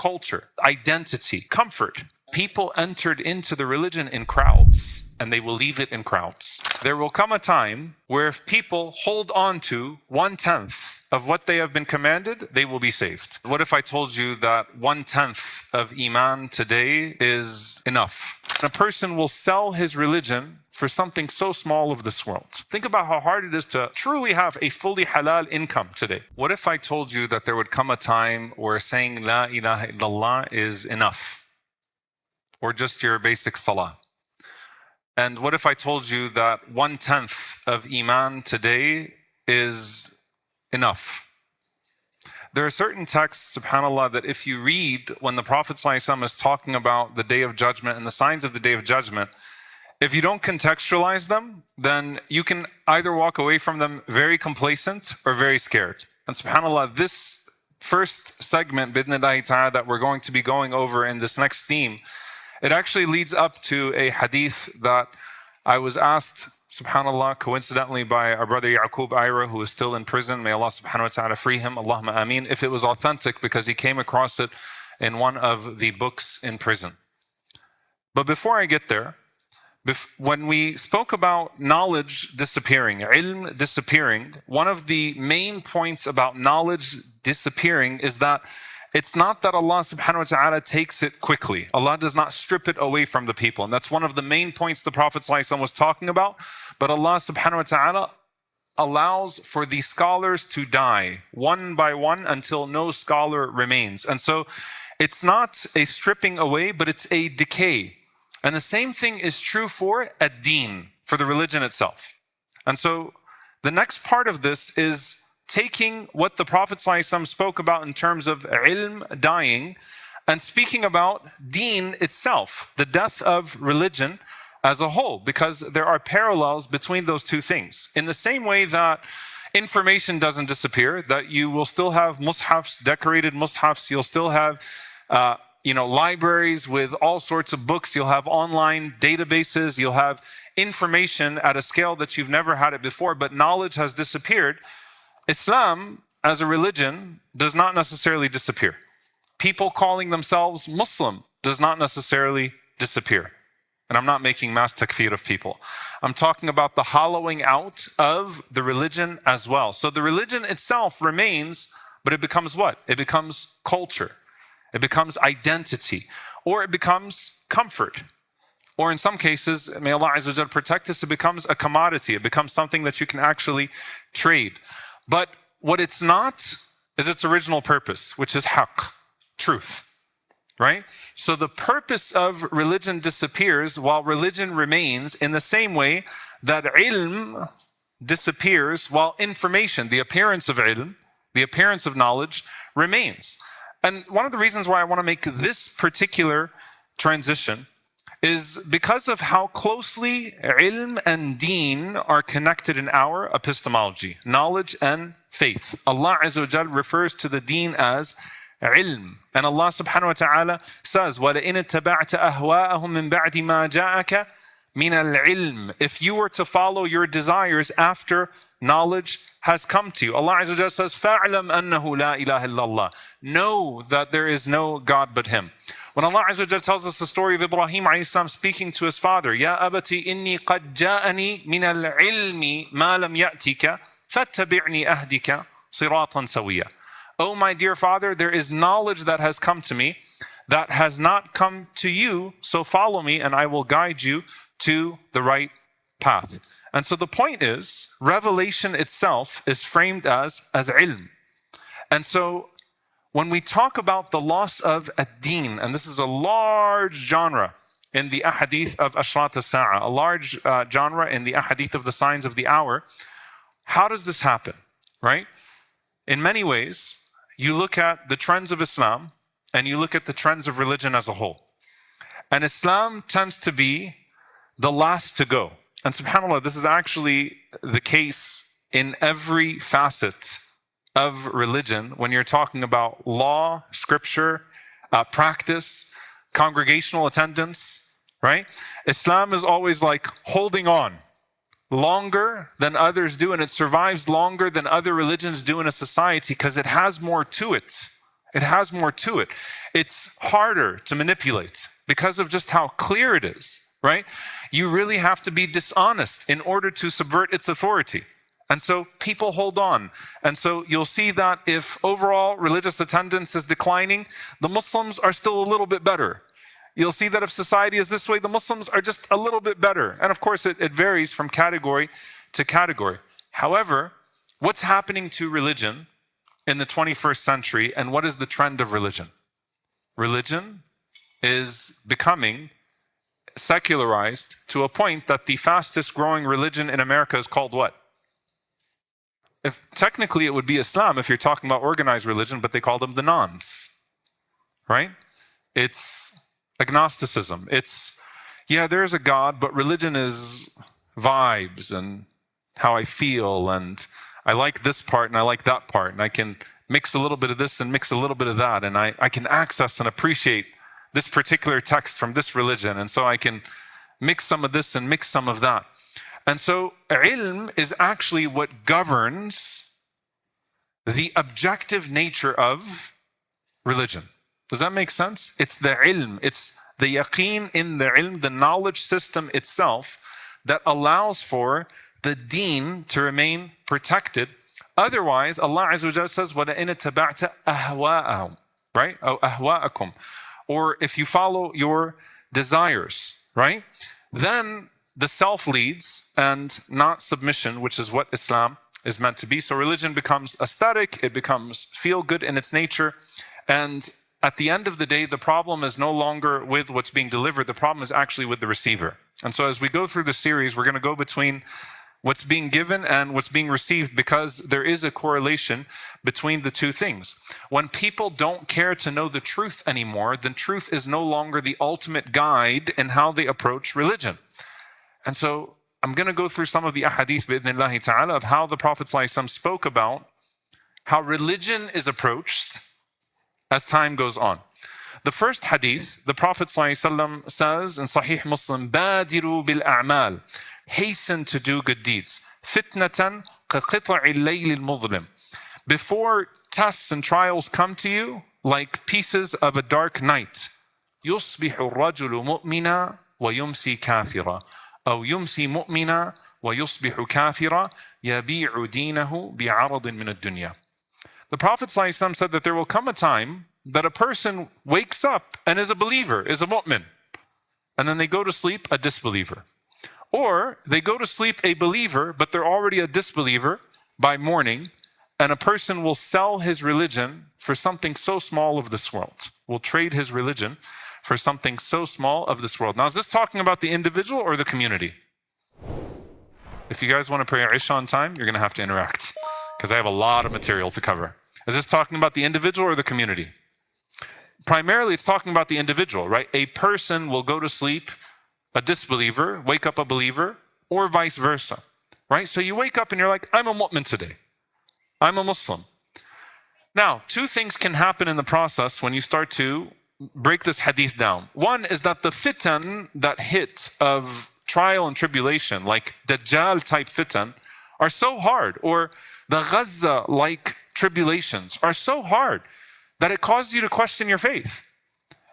culture, identity, comfort. People entered into the religion in crowds, and they will leave it in crowds. There will come a time where if people hold on to 1/10 of what they have been commanded, they will be saved. What if I told you that 1/10 of Iman today is enough? A person will sell his religion for something so small of this world. Think about how hard it is to truly have a fully halal income today. What if I told you that there would come a time where saying La ilaha illallah is enough? Or just your basic salah? And what if I told you that 1/10 of Iman today is enough? There are certain texts, subhanAllah, that if you read when the Prophet ﷺ is talking about the Day of Judgment and the signs of the Day of Judgment, if you don't contextualize them, then you can either walk away from them very complacent or very scared. And subhanAllah, this first segment, bidnillahi ta'ala, that we're going to be going over in this next theme, it actually leads up to a hadith that I was asked, subhanAllah, coincidentally by our brother Yaqub Ira, who is still in prison. May Allah subhanahu wa ta'ala free him. Allahumma ameen. If it was authentic, because he came across it in one of the books in prison. But before I get there, when we spoke about knowledge disappearing, ilm disappearing, one of the main points about knowledge disappearing is that it's not that Allah subhanahu wa ta'ala takes it quickly. Allah does not strip it away from the people. And that's one of the main points the Prophet ﷺ was talking about. But Allah subhanahu wa ta'ala allows for the scholars to die one by one until no scholar remains. And so it's not a stripping away, but it's a decay. And the same thing is true for Deen, for the religion itself. And so the next part of this is taking what the Prophet ﷺ spoke about in terms of ilm dying and speaking about Deen itself, the death of religion as a whole, because there are parallels between those two things. In the same way that information doesn't disappear, that you will still have mushafs, decorated mushafs, you'll still have libraries with all sorts of books, you'll have online databases, you'll have information at a scale that you've never had it before, but knowledge has disappeared. Islam as a religion does not necessarily disappear. People calling themselves Muslim does not necessarily disappear. And I'm not making mass takfir of people. I'm talking about the hollowing out of the religion as well. So the religion itself remains, but it becomes what? It becomes culture. It becomes identity. Or it becomes comfort. Or in some cases, may Allah Azza wa Jal protect us, it becomes a commodity. It becomes something that you can actually trade. But what it's not is its original purpose, which is haqq, truth, right? So the purpose of religion disappears while religion remains, in the same way that ilm disappears while information, the appearance of ilm, the appearance of knowledge, remains. And one of the reasons why I want to make this particular transition is because of how closely ilm and deen are connected in our epistemology, knowledge and faith. Allah Azza wa Jal refers to the deen as ilm. And Allah subhanahu wa ta'ala says, وَلَئِنِ اتَّبَعْتَ أَهْوَاءَهُمْ مِنْ بَعْدِ مَا جَاءَكَ مِنَ الْعِلْمِ. If you were to follow your desires after knowledge has come to you. Allah Azza wa Jal says, فَاعْلَمْ أَنَّهُ لَا إِلَهَ إِلَّا اللَّهِ. Know that there is no God but Him. When Allah Azza wa Jal tells us the story of Ibrahim alayhi salam speaking to his father, Ya abati inni qad ja'ani min al-ilmi ma lam ya'tika fattabi'ni ahdika siratan sawiya. Oh my dear father, there is knowledge that has come to me that has not come to you, so follow me and I will guide you to the right path. And so the point is, revelation itself is framed as ilm. And so when we talk about the loss of ad-deen, and this is a large genre in the ahadith of Ashrat al-Sa'a, a large genre in the ahadith of the signs of the hour, how does this happen, right? In many ways, you look at the trends of Islam and you look at the trends of religion as a whole. And Islam tends to be the last to go. And subhanAllah, this is actually the case in every facet of religion when you're talking about law, scripture, practice, congregational attendance, right? Islam is always like holding on longer than others do, and it survives longer than other religions do in a society because it has more to it. It has more to it. It's harder to manipulate because of just how clear it is, right? You really have to be dishonest in order to subvert its authority. And so people hold on. And so you'll see that if overall religious attendance is declining, the Muslims are still a little bit better. You'll see that if society is this way, the Muslims are just a little bit better. And of course, it varies from category to category. However, what's happening to religion in the 21st century, and what is the trend of religion? Religion is becoming secularized to a point that the fastest growing religion in America is called what? If technically it would be Islam if you're talking about organized religion, but they call them the nones, right? It's agnosticism. It's, yeah, there's a God, but religion is vibes and how I feel, and I like this part and I like that part, and I can mix a little bit of this and mix a little bit of that, and I can access and appreciate this particular text from this religion, and so I can mix some of this and mix some of that. And so ilm is actually what governs the objective nature of religion. Does that make sense? It's the ilm, it's the yaqeen in the ilm, the knowledge system itself that allows for the deen to remain protected. Otherwise, Allah Azza wa Jalla says, وَلَئِنِ اتَّبَعْتَ أَهْوَاءَهُمْ, right? أو أهواءكم. Or if you follow your desires, right? Then the self leads and not submission, which is what Islam is meant to be. So religion becomes aesthetic, it becomes feel good in its nature. And at the end of the day, the problem is no longer with what's being delivered, the problem is actually with the receiver. And so as we go through the series, we're going to go between what's being given and what's being received, because there is a correlation between the two things. When people don't care to know the truth anymore, then truth is no longer the ultimate guide in how they approach religion. And so I'm going to go through some of the ahadith bi'idhnillahi ta'ala of how the Prophet ﷺ spoke about how religion is approached as time goes on. The first hadith, the Prophet ﷺ says in Sahih Muslim, بَادِرُوا بِالْأَعْمَالِ, hasten to do good deeds. فِتْنَةً كَقِطَعِ اللَّيْلِ الْمُظْلِمِ, before tests and trials come to you like pieces of a dark night. يُصْبِحُ الرَّجُلُ مُؤْمِنًا وَيُمْسِي كَافِرًا أو يمسي مؤمنا ويصبح كافرا يبيع دينه بعرض من الدنيا. The Prophet ﷺ said that there will come a time that a person wakes up and is a believer, is a mu'min, and then they go to sleep a disbeliever. Or they go to sleep a believer, but they're already a disbeliever by morning, and a person will sell his religion for something so small of this world, will trade his religion for something so small of this world. Now, is this talking about the individual or the community? If you guys want to pray Isha on time, you're going to have to interact, because I have a lot of material to cover. Is this talking about the individual or the community? Primarily, it's talking about the individual, right? A person will go to sleep a disbeliever, wake up a believer, or vice versa, right? So you wake up and you're like, I'm a mu'min today. I'm a Muslim. Now, two things can happen in the process when you start to break this hadith down. One is that the fitan that hit of trial and tribulation, like Dajjal type fitan, are so hard, or the Gaza-like tribulations are so hard that it causes you to question your faith.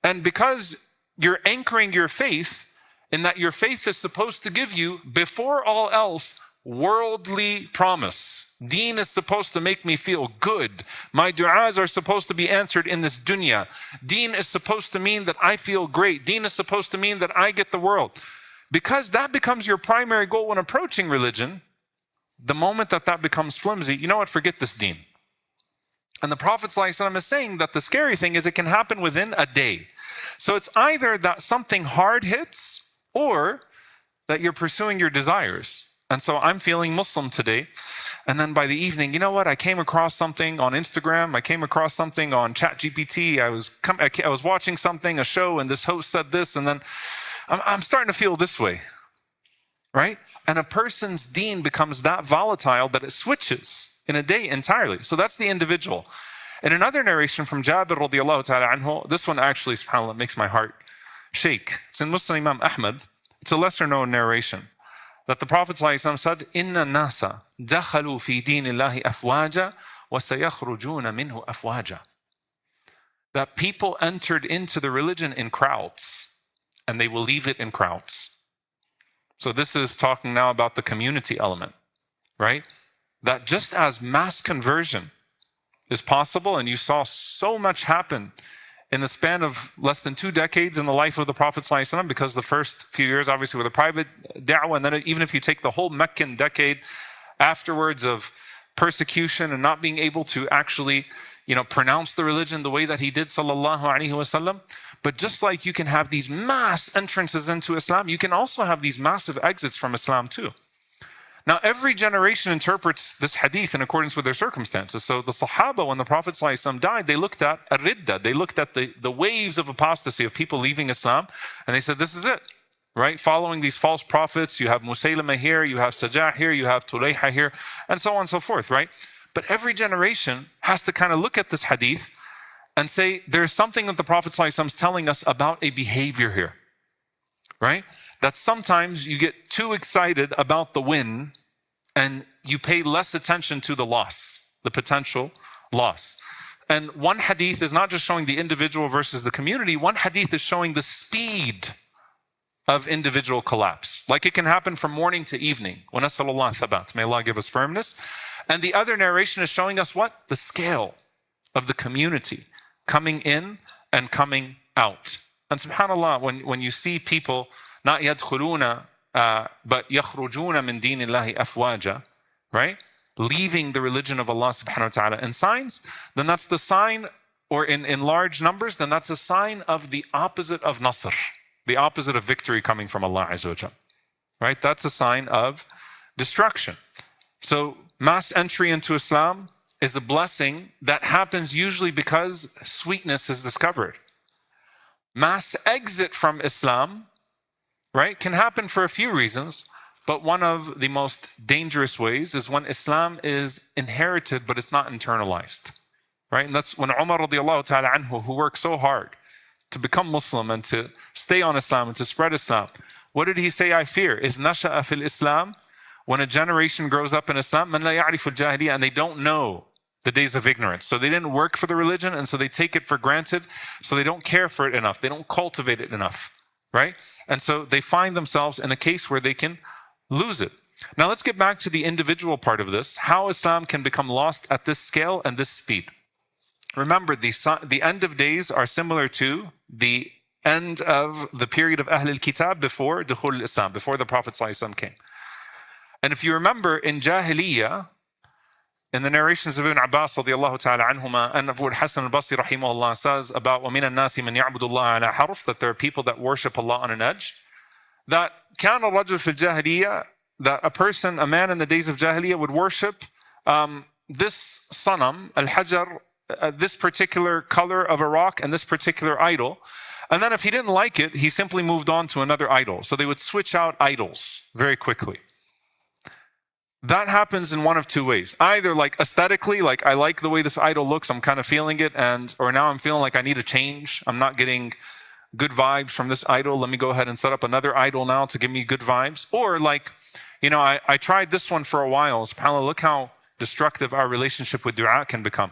And because you're anchoring your faith in that your faith is supposed to give you, before all else, worldly promise. Deen is supposed to make me feel good. My du'as are supposed to be answered in this dunya. Deen is supposed to mean that I feel great. Deen is supposed to mean that I get the world. Because that becomes your primary goal when approaching religion, the moment that that becomes flimsy, you know what, forget this deen. And the Prophet ﷺ is saying that the scary thing is it can happen within a day. So it's either that something hard hits or that you're pursuing your desires. And so I'm feeling Muslim today. And then by the evening, you know what? I came across something on Instagram. I came across something on ChatGPT. I was watching something, a show, and this host said this. And then I'm starting to feel this way, right? And a person's deen becomes that volatile that it switches in a day entirely. So that's the individual. In another narration from Jabir radiallahu ta'ala anhu, this one actually, subhanAllah, makes my heart shake. It's in Muslim Imam Ahmad. It's a lesser known narration that the Prophet ﷺ said, إِنَّ النَّاسَ دَخَلُوا فِي دِينِ اللَّهِ أَفْوَاجًا وَسَيَخْرُجُونَ مِنْهُ أَفْوَاجًا. that people entered into the religion in crowds, and they will leave it in crowds. So this is talking now about the community element, right? That just as mass conversion is possible, and you saw so much happen in the span of less than 2 decades in the life of the Prophet ﷺ, because the first few years obviously were the private da'wah, and then even if you take the whole Meccan decade afterwards of persecution and not being able to actually, pronounce the religion the way that he did, sallallahu alaihi wasallam. But just like you can have these mass entrances into Islam, you can also have these massive exits from Islam too. Now, every generation interprets this hadith in accordance with their circumstances. So the Sahaba, when the Prophet ﷺ died, they looked at ar-ridda, they looked at the waves of apostasy of people leaving Islam, and they said, this is it, right? Following these false prophets, you have Musaylama here, you have Sajah here, you have Tulayha here, and so on and so forth, right? But every generation has to kind of look at this hadith and say, there's something that the Prophet ﷺ is telling us about a behavior here, right? That sometimes you get too excited about the win and you pay less attention to the loss, the potential loss. And one hadith is not just showing the individual versus the community, one hadith is showing the speed of individual collapse. Like it can happen from morning to evening. وَنَسَأَلُ اللَّهَ ثَبَاتٍ. May Allah give us firmness. And the other narration is showing us what? The scale of the community coming in and coming out. And subhanAllah, when you see people not يدخلون but يخرجون من دين الله أفواجا, right? Leaving the religion of Allah subhanahu wa ta'ala in signs, then that's the sign, or in large numbers, then that's a sign of the opposite of Nasr, the opposite of victory coming from Allah Azza wa Jal, right? That's a sign of destruction. So mass entry into Islam is a blessing that happens usually because sweetness is discovered. Mass exit from Islam, right, can happen for a few reasons, but one of the most dangerous ways is when Islam is inherited, but it's not internalized, right? And that's when Umar radiallahu ta'ala anhu, who worked so hard to become Muslim and to stay on Islam and to spread Islam, what did he say? I fear, إِذْ نَشَأَ فِي الْإِسْلَامِ, when a generation grows up in Islam, مَنْ لَا يَعْرِفُ الْجَاهِلِيَّةِ, and they don't know the days of ignorance. So they didn't work for the religion, and so they take it for granted, so they don't care for it enough, they don't cultivate it enough, right? And so they find themselves in a case where they can lose it. Now let's get back to the individual part of this, how Islam can become lost at this scale and this speed. Remember, the end of days are similar to the end of the period of Ahl al-Kitab before Dukhul al-Islam, before the Prophet ﷺ came. And if you remember in Jahiliyyah, in the narrations of Ibn Abbas radiallahu ta'ala anhuma, and of what Hassan al-Basri rahimahullah says about وَمِنَ النَّاسِ مَنْ يَعْبُدُ اللَّهَ عَلَى حَرْفٍ, that there are people that worship Allah on an edge, that كَانَ الرَّجُلُ فِي الْجَاهِلِيَّةِ, that a man in the days of Jahiliyyah would worship this sanam, al-hajar, this particular color of a rock and this particular idol. And then if he didn't like it, he simply moved on to another idol. So they would switch out idols very quickly. That happens in one of two ways. Either like aesthetically, like I like the way this idol looks, I'm kind of feeling it, or now I'm feeling like I need a change. I'm not getting good vibes from this idol. Let me go ahead and set up another idol now to give me good vibes. Or like, I tried this one for a while. SubhanAllah, look how destructive our relationship with dua can become.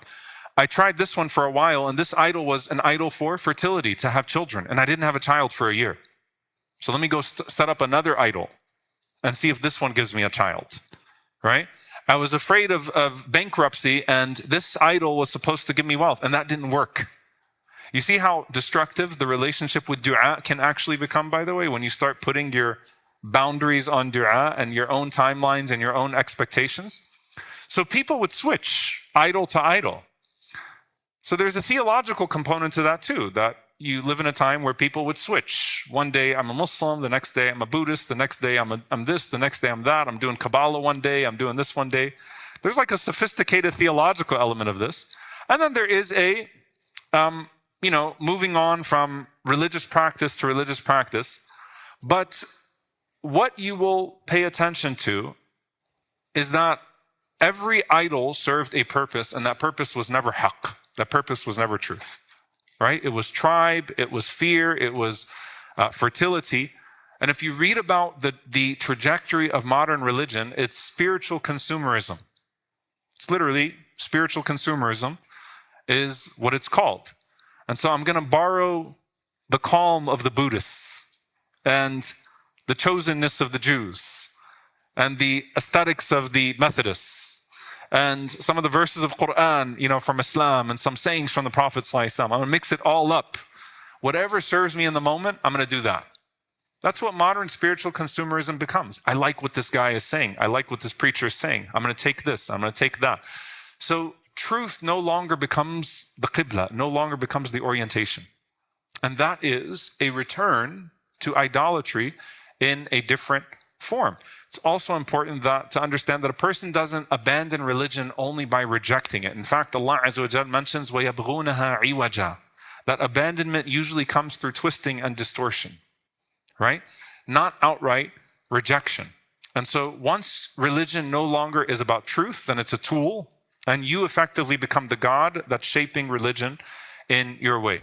I tried this one for a while, and this idol was an idol for fertility, to have children, and I didn't have a child for a year. So let me go set up another idol and see if this one gives me a child. Right? I was afraid of bankruptcy, and this idol was supposed to give me wealth, and that didn't work. You see how destructive the relationship with dua can actually become, by the way, when you start putting your boundaries on dua and your own timelines and your own expectations. So people would switch idol to idol. So there's a theological component to that too, that you live in a time where people would switch. One day I'm a Muslim, the next day I'm a Buddhist, the next day I'm this, the next day I'm that, I'm doing Kabbalah one day, I'm doing this one day. There's like a sophisticated theological element of this. And then there is a, moving on from religious practice to religious practice. But what you will pay attention to is that every idol served a purpose, and that purpose was never haqq. That purpose was never truth. Right? It was tribe, it was fear, it was fertility. And if you read about the trajectory of modern religion, it's spiritual consumerism. It's literally spiritual consumerism is what it's called. And so I'm going to borrow the calm of the Buddhists and the chosenness of the Jews and the aesthetics of the Methodists and some of the verses of Quran, from Islam and some sayings from the Prophet ﷺ. I'm going to mix it all up. Whatever serves me in the moment, I'm going to do that. That's what modern spiritual consumerism becomes. I like what this guy is saying. I like what this preacher is saying. I'm going to take this. I'm going to take that. So truth no longer becomes the qibla, no longer becomes the orientation. And that is a return to idolatry in a different form. It's also important to understand that a person doesn't abandon religion only by rejecting it. In fact, Allah Azza wa Jal mentions وَيَبْغُونَهَا عِوَجًا, that abandonment usually comes through twisting and distortion, right? Not outright rejection. And so once religion no longer is about truth, then it's a tool, and you effectively become the God that's shaping religion in your way.